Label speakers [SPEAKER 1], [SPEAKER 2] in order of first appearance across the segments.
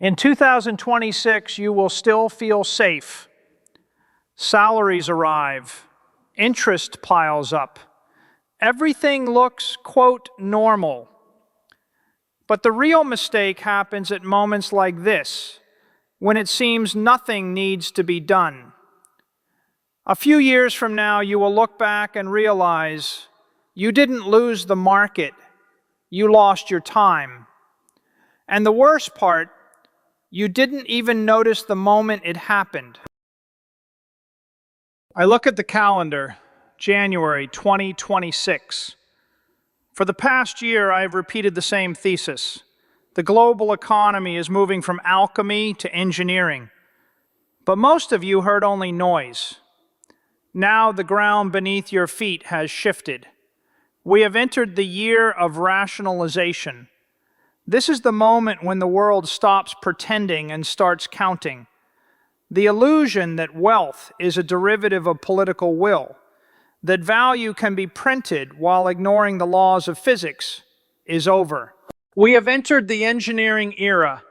[SPEAKER 1] In 2026, you will still feel safe. Salaries arrive. Interest piles up. Everything looks, quote, normal. But the real mistake happens at moments like this, when it seems nothing needs to be done. A few years from now, you will look back and realize you didn't lose the market, you lost your time. And the worst part, you didn't even notice the moment it happened. I look at the calendar, January 2026. For the past year, I have repeated the same thesis. The global economy is moving from alchemy to engineering. But most of you heard only noise. Now the ground beneath your feet has shifted. We have entered the year of rationalization. This is the moment when the world stops pretending and starts counting. The illusion that wealth is a derivative of political will, that value can be printed while ignoring the laws of physics, is over. We have entered the engineering era.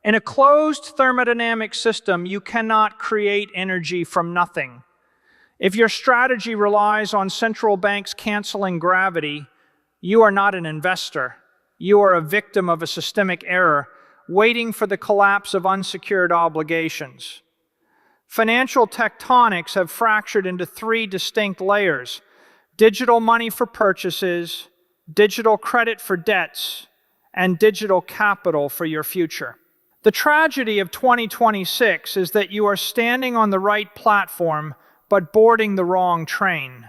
[SPEAKER 1] In a closed thermodynamic system, you cannot create energy from nothing. If your strategy relies on central banks canceling gravity, you are not an investor. You are a victim of a systemic error, waiting for the collapse of unsecured obligations. Financial tectonics have fractured into three distinct layers: digital money for purchases, digital credit for debts, and digital capital for your future. The tragedy of 2026 is that you are standing on the right platform, but boarding the wrong train.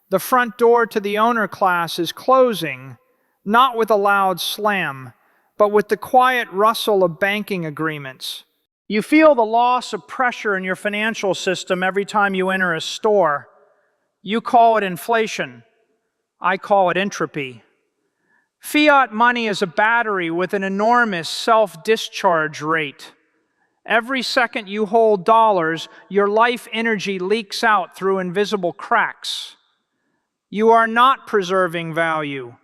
[SPEAKER 1] The front door to the owner class is closing, not with a loud slam, but with the quiet rustle of banking agreements. You feel the loss of pressure in your financial system every time you enter a store. You call it inflation. I call it entropy. Fiat money is a battery with an enormous self-discharge rate. Every second you hold dollars, your life energy leaks out through invisible cracks. You are not preserving value.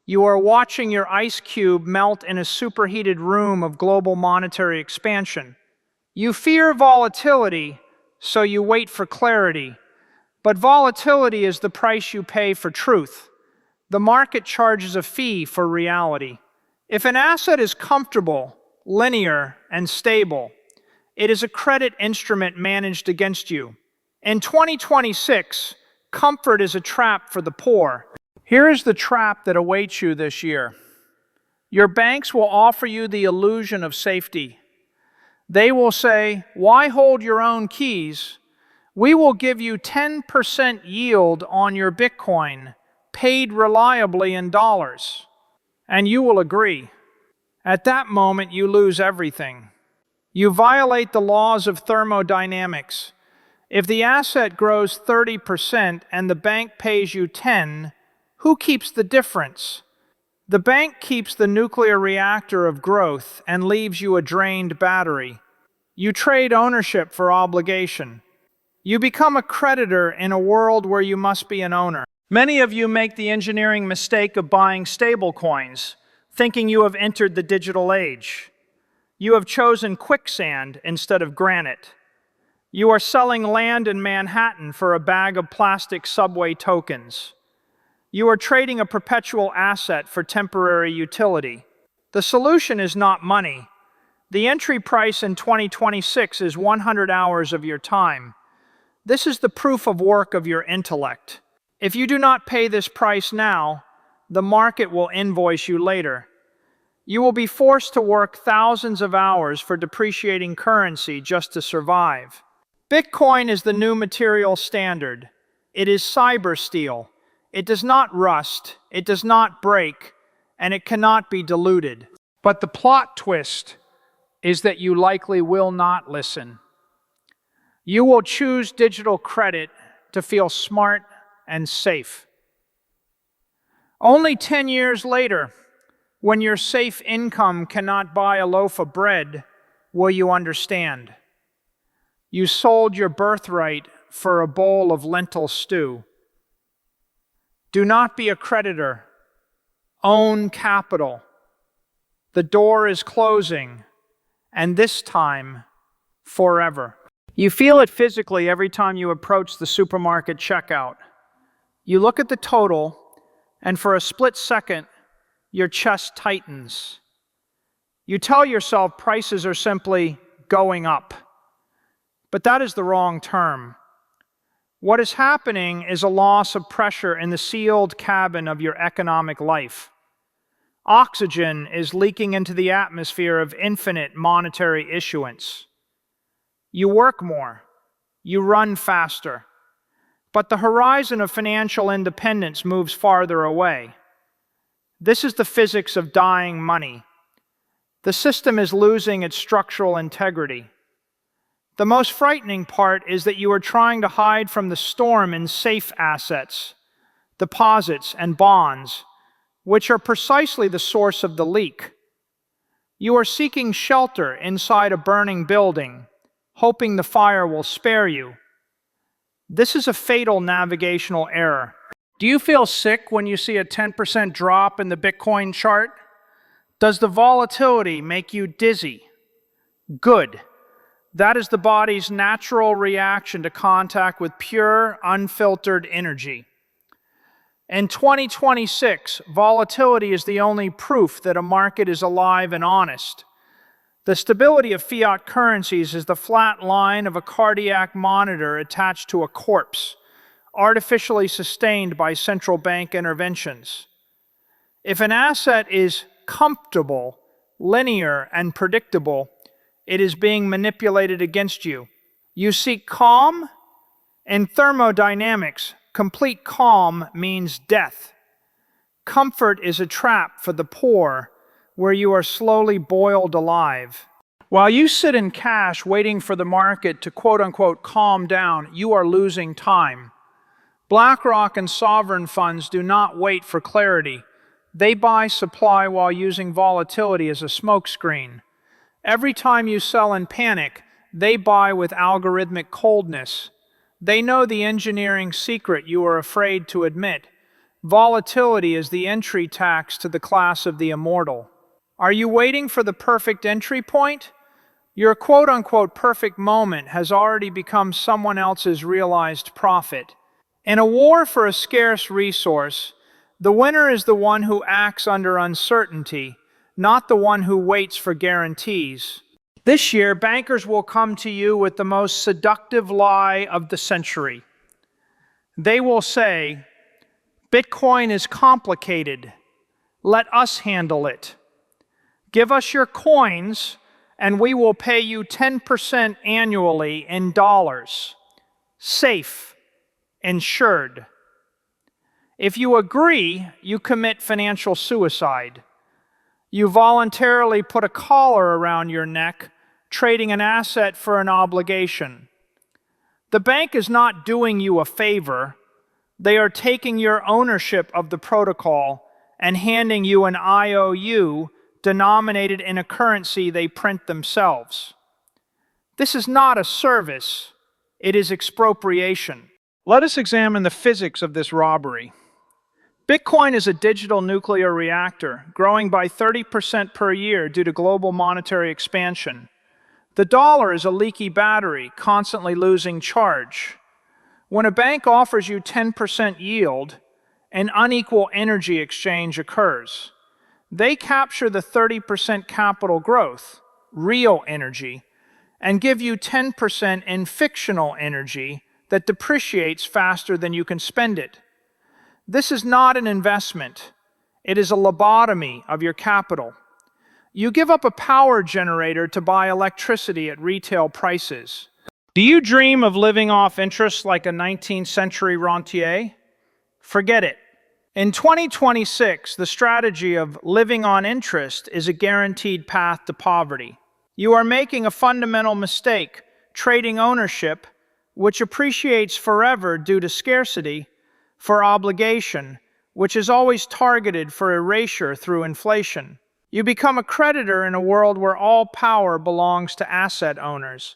[SPEAKER 1] You are watching your ice cube melt in a superheated room of global monetary expansion. You fear volatility, so you wait for clarity. But volatility is the price you pay for truth. The market charges a fee for reality. If an asset is comfortable, linear, and stable, it is a credit instrument managed against you. In 2026, comfort is a trap for the poor. Here is the trap that awaits you this year. Your banks will offer you the illusion of safety. They will say, "Why hold your own keys? We will give you 10% yield on your Bitcoin, paid reliably in dollars." And you will agree. At that moment, you lose everything. You violate the laws of thermodynamics. If the asset grows 30% and the bank pays you 10, who keeps the difference? The bank keeps the nuclear reactor of growth and leaves you a drained battery. You trade ownership for obligation. You become a creditor in a world where you must be an owner. Many of you make the engineering mistake of buying stablecoins, thinking you have entered the digital age. You have chosen quicksand instead of granite. You are selling land in Manhattan for a bag of plastic subway tokens. You are trading a perpetual asset for temporary utility. The solution is not money. The entry price in 2026 is 100 hours of your time. This is the proof of work of your intellect. If you do not pay this price now, the market will invoice you later. You will be forced to work thousands of hours for depreciating currency just to survive. Bitcoin is the new material standard. It is cyber steel. It does not rust, it does not break, and it cannot be diluted. But the plot twist is that you likely will not listen. You will choose digital credit to feel smart and safe. Only 10 years later, when your safe income cannot buy a loaf of bread, will you understand. You sold your birthright for a bowl of lentil stew. Do not be a creditor. Own capital. The door is closing, and this time, forever. You feel it physically every time you approach the supermarket checkout. You look at the total, and for a split second, your chest tightens. You tell yourself prices are simply going up. But that is the wrong term. What is happening is a loss of pressure in the sealed cabin of your economic life. Oxygen is leaking into the atmosphere of infinite monetary issuance. You work more, you run faster, but the horizon of financial independence moves farther away. This is the physics of dying money. The system is losing its structural integrity. The most frightening part is that you are trying to hide from the storm in safe assets, deposits, and bonds, which are precisely the source of the leak. You are seeking shelter inside a burning building, hoping the fire will spare you. This is a fatal navigational error. Do you feel sick when you see a 10% drop in the Bitcoin chart? Does the volatility make you dizzy? Good. That is the body's natural reaction to contact with pure, unfiltered energy. In 2026, volatility is the only proof that a market is alive and honest. The stability of fiat currencies is the flat line of a cardiac monitor attached to a corpse, artificially sustained by central bank interventions. If an asset is comfortable, linear, and predictable, it is being manipulated against you. You seek calm? In thermodynamics, complete calm means death. Comfort is a trap for the poor, where you are slowly boiled alive. While you sit in cash waiting for the market to quote-unquote calm down, you are losing time. BlackRock and sovereign funds do not wait for clarity. They buy supply while using volatility as a smokescreen. Every time you sell in panic, they buy with algorithmic coldness. They know the engineering secret you are afraid to admit. Volatility is the entry tax to the class of the immortal. Are you waiting for the perfect entry point? Your quote-unquote perfect moment has already become someone else's realized profit. In a war for a scarce resource, the winner is the one who acts under uncertainty, not the one who waits for guarantees. This year, bankers will come to you with the most seductive lie of the century. They will say, Bitcoin is complicated. Let us handle it. Give us your coins, and we will pay you 10% annually in dollars. Safe, insured. If you agree, you commit financial suicide. You voluntarily put a collar around your neck, trading an asset for an obligation. The bank is not doing you a favor. They are taking your ownership of the protocol and handing you an IOU denominated in a currency they print themselves. This is not a service. It is expropriation. Let us examine the physics of this robbery. Bitcoin is a digital nuclear reactor, growing by 30% per year due to global monetary expansion. The dollar is a leaky battery, constantly losing charge. When a bank offers you 10% yield, an unequal energy exchange occurs. They capture the 30% capital growth, real energy, and give you 10% in fictional energy that depreciates faster than you can spend it. This is not an investment. It is a lobotomy of your capital. You give up a power generator to buy electricity at retail prices. Do you dream of living off interest like a 19th century rentier? Forget it. In 2026, the strategy of living on interest is a guaranteed path to poverty. You are making a fundamental mistake, trading ownership, which appreciates forever due to scarcity, for obligation, which is always targeted for erasure through inflation. You become a creditor in a world where all power belongs to asset owners.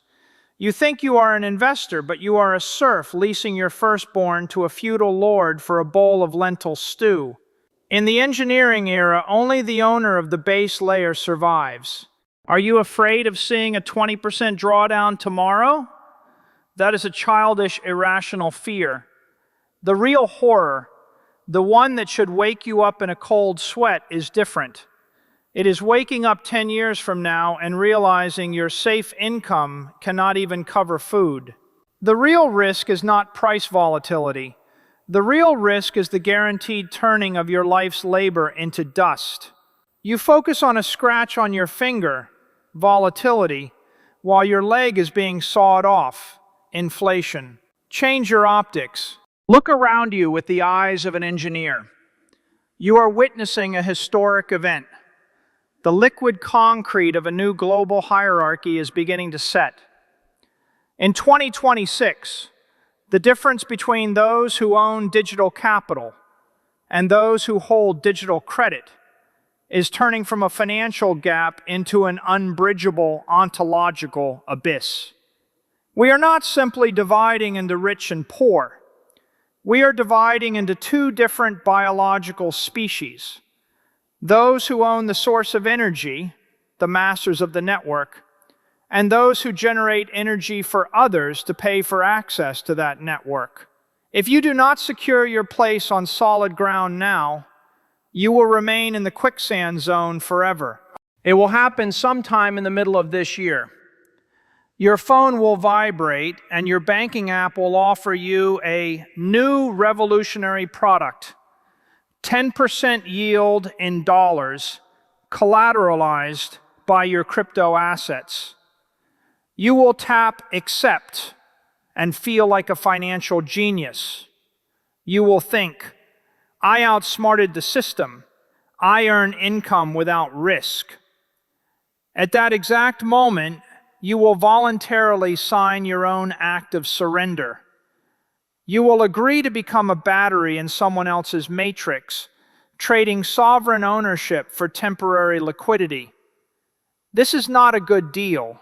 [SPEAKER 1] You think you are an investor, but you are a serf leasing your firstborn to a feudal lord for a bowl of lentil stew. In the engineering era, only the owner of the base layer survives. Are you afraid of seeing a 20% drawdown tomorrow? That is a childish, irrational fear. The real horror, the one that should wake you up in a cold sweat, is different. It is waking up 10 years from now and realizing your safe income cannot even cover food. The real risk is not price volatility. The real risk is the guaranteed turning of your life's labor into dust. You focus on a scratch on your finger, volatility, while your leg is being sawed off, inflation. Change your optics. Look around you with the eyes of an engineer. You are witnessing a historic event. The liquid concrete of a new global hierarchy is beginning to set. In 2026, the difference between those who own digital capital and those who hold digital credit is turning from a financial gap into an unbridgeable ontological abyss. We are not simply dividing into rich and poor. We are dividing into two different biological species. Those who own the source of energy, the masters of the network, and those who generate energy for others to pay for access to that network. If you do not secure your place on solid ground now, you will remain in the quicksand zone forever. It will happen sometime in the middle of this year. Your phone will vibrate and your banking app will offer you a new revolutionary product, 10% yield in dollars, collateralized by your crypto assets. You will tap accept and feel like a financial genius. You will think, I outsmarted the system. I earn income without risk. At that exact moment, you will voluntarily sign your own act of surrender. You will agree to become a battery in someone else's matrix, trading sovereign ownership for temporary liquidity. This is not a good deal.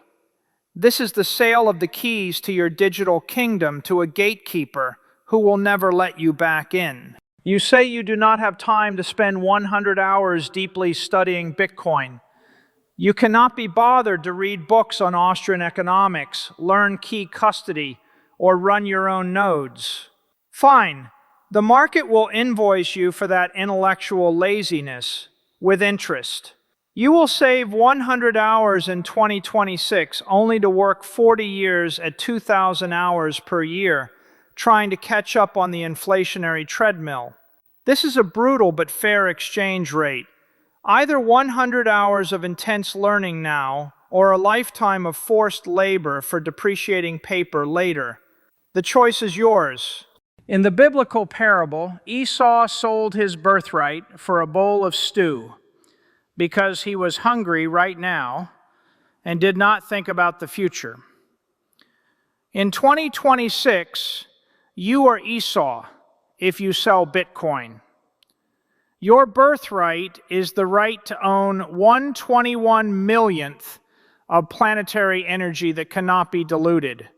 [SPEAKER 1] This is the sale of the keys to your digital kingdom to a gatekeeper who will never let you back in. You say you do not have time to spend 100 hours deeply studying Bitcoin. You cannot be bothered to read books on Austrian economics, learn key custody, or run your own nodes. Fine, the market will invoice you for that intellectual laziness with interest. You will save 100 hours in 2026 only to work 40 years at 2,000 hours per year, trying to catch up on the inflationary treadmill. This is a brutal but fair exchange rate. Either 100 hours of intense learning now, or a lifetime of forced labor for depreciating paper later. The choice is yours. In the biblical parable, Esau sold his birthright for a bowl of stew because he was hungry right now and did not think about the future. In 2026, you are Esau if you sell Bitcoin. Your birthright is the right to own 1/21 millionth of planetary energy that cannot be diluted.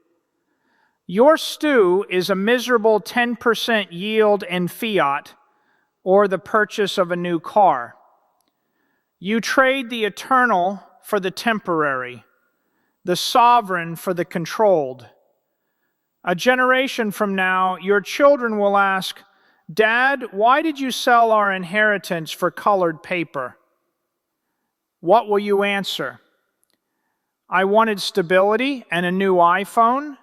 [SPEAKER 1] Your stew is a miserable 10% yield in fiat or the purchase of a new car. You trade the eternal for the temporary, the sovereign for the controlled. A generation from now, your children will ask, Dad, why did you sell our inheritance for colored paper? What will you answer? I wanted stability and a new iPhone.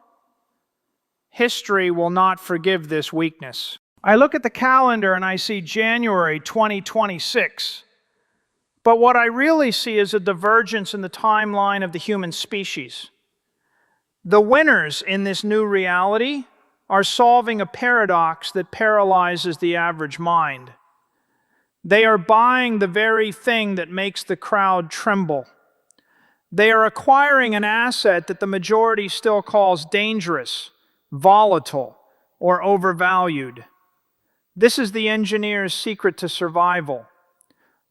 [SPEAKER 1] History will not forgive this weakness. I look at the calendar and I see January 2026. But what I really see is a divergence in the timeline of the human species. The winners in this new reality are solving a paradox that paralyzes the average mind. They are buying the very thing that makes the crowd tremble. They are acquiring an asset that the majority still calls dangerous, volatile, or overvalued. This is the engineer's secret to survival.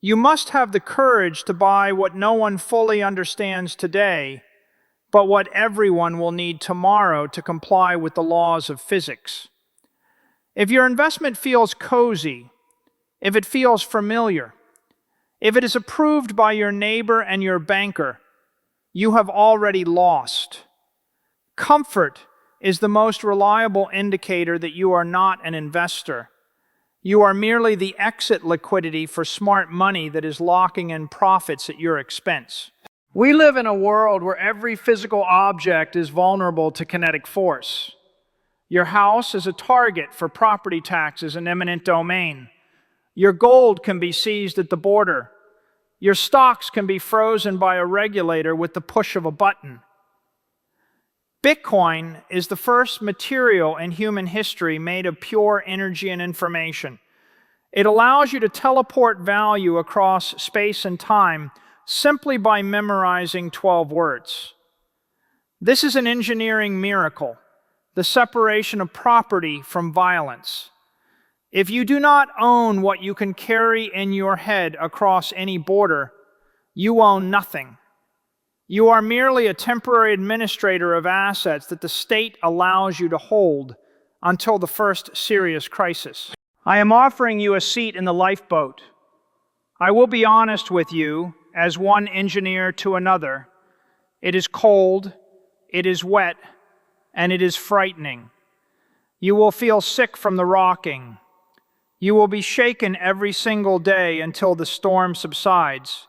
[SPEAKER 1] You must have the courage to buy what no one fully understands today, but what everyone will need tomorrow to comply with the laws of physics. If your investment feels cozy, if it feels familiar, if it is approved by your neighbor and your banker, you have already lost. Comfort is the most reliable indicator that you are not an investor. You are merely the exit liquidity for smart money that is locking in profits at your expense. We live in a world where every physical object is vulnerable to kinetic force. Your house is a target for property taxes and eminent domain. Your gold can be seized at the border. Your stocks can be frozen by a regulator with the push of a button. Bitcoin is the first material in human history made of pure energy and information. It allows you to teleport value across space and time simply by memorizing 12 words. This is an engineering miracle, the separation of property from violence. If you do not own what you can carry in your head across any border, you own nothing. You are merely a temporary administrator of assets that the state allows you to hold until the first serious crisis. I am offering you a seat in the lifeboat. I will be honest with you, as one engineer to another. It is cold, it is wet, and it is frightening. You will feel sick from the rocking. You will be shaken every single day until the storm subsides.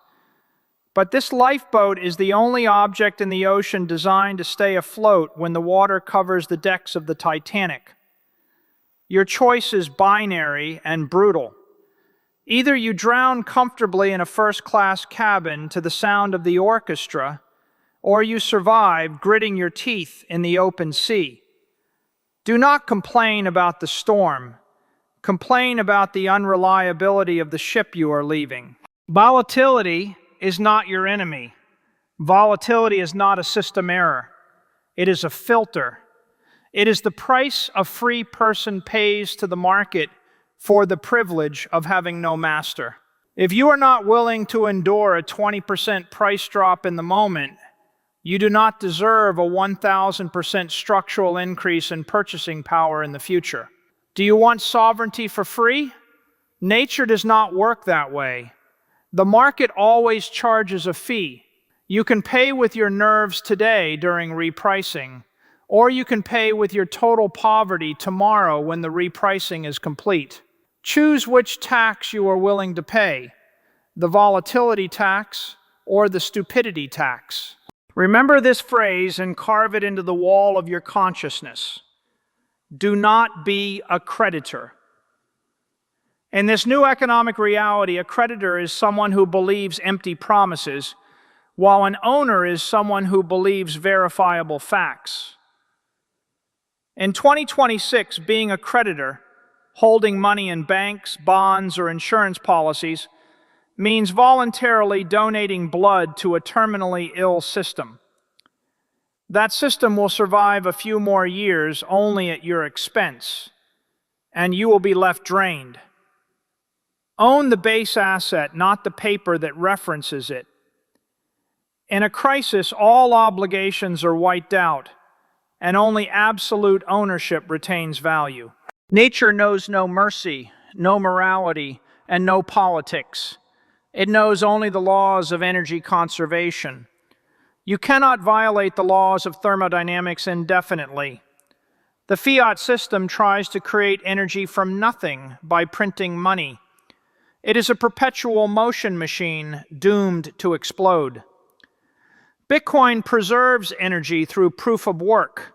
[SPEAKER 1] But this lifeboat is the only object in the ocean designed to stay afloat when the water covers the decks of the Titanic. Your choice is binary and brutal. Either you drown comfortably in a first-class cabin to the sound of the orchestra, or you survive gritting your teeth in the open sea. Do not complain about the storm. Complain about the unreliability of the ship you are leaving. Volatility is not your enemy. Volatility is not a system error. It is a filter. It is the price a free person pays to the market for the privilege of having no master. If you are not willing to endure a 20% price drop in the moment, you do not deserve a 1,000% structural increase in purchasing power in the future. Do you want sovereignty for free? Nature does not work that way. The market always charges a fee. You can pay with your nerves today during repricing, or you can pay with your total poverty tomorrow when the repricing is complete. Choose which tax you are willing to pay, the volatility tax or the stupidity tax. Remember this phrase and carve it into the wall of your consciousness. Do not be a creditor. In this new economic reality, a creditor is someone who believes empty promises, while an owner is someone who believes verifiable facts. In 2026, being a creditor, holding money in banks, bonds, or insurance policies, means voluntarily donating blood to a terminally ill system. That system will survive a few more years only at your expense, and you will be left drained. Own the base asset, not the paper that references it. In a crisis, all obligations are wiped out, and only absolute ownership retains value. Nature knows no mercy, no morality, and no politics. It knows only the laws of energy conservation. You cannot violate the laws of thermodynamics indefinitely. The fiat system tries to create energy from nothing by printing money. It is a perpetual motion machine doomed to explode. Bitcoin preserves energy through proof of work.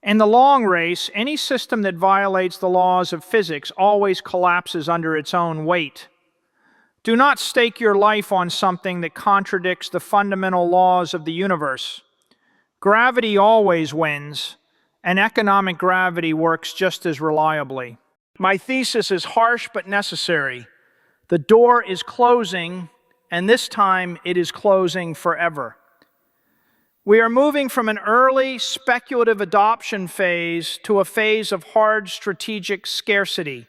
[SPEAKER 1] In the long race, any system that violates the laws of physics always collapses under its own weight. Do not stake your life on something that contradicts the fundamental laws of the universe. Gravity always wins, and economic gravity works just as reliably. My thesis is harsh but necessary. The door is closing, and this time it is closing forever. We are moving from an early speculative adoption phase to a phase of hard strategic scarcity.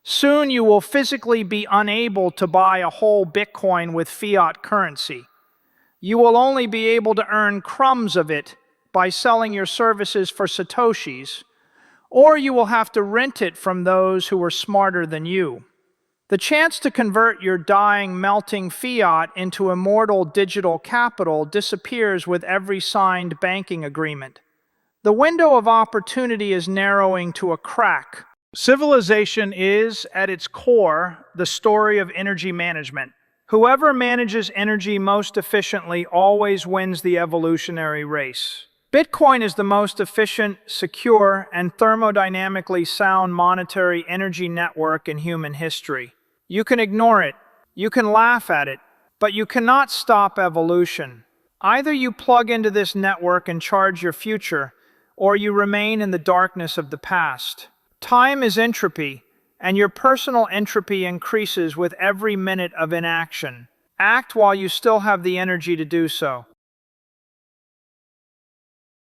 [SPEAKER 1] Soon you will physically be unable to buy a whole Bitcoin with fiat currency. You will only be able to earn crumbs of it by selling your services for Satoshis, or you will have to rent it from those who are smarter than you. The chance to convert your dying, melting fiat into immortal digital capital disappears with every signed banking agreement. The window of opportunity is narrowing to a crack. Civilization is, at its core, the story of energy management. Whoever manages energy most efficiently always wins the evolutionary race. Bitcoin is the most efficient, secure, and thermodynamically sound monetary energy network in human history. You can ignore it, you can laugh at it, but you cannot stop evolution. Either you plug into this network and charge your future, or you remain in the darkness of the past. Time is entropy, and your personal entropy increases with every minute of inaction. Act while you still have the energy to do so.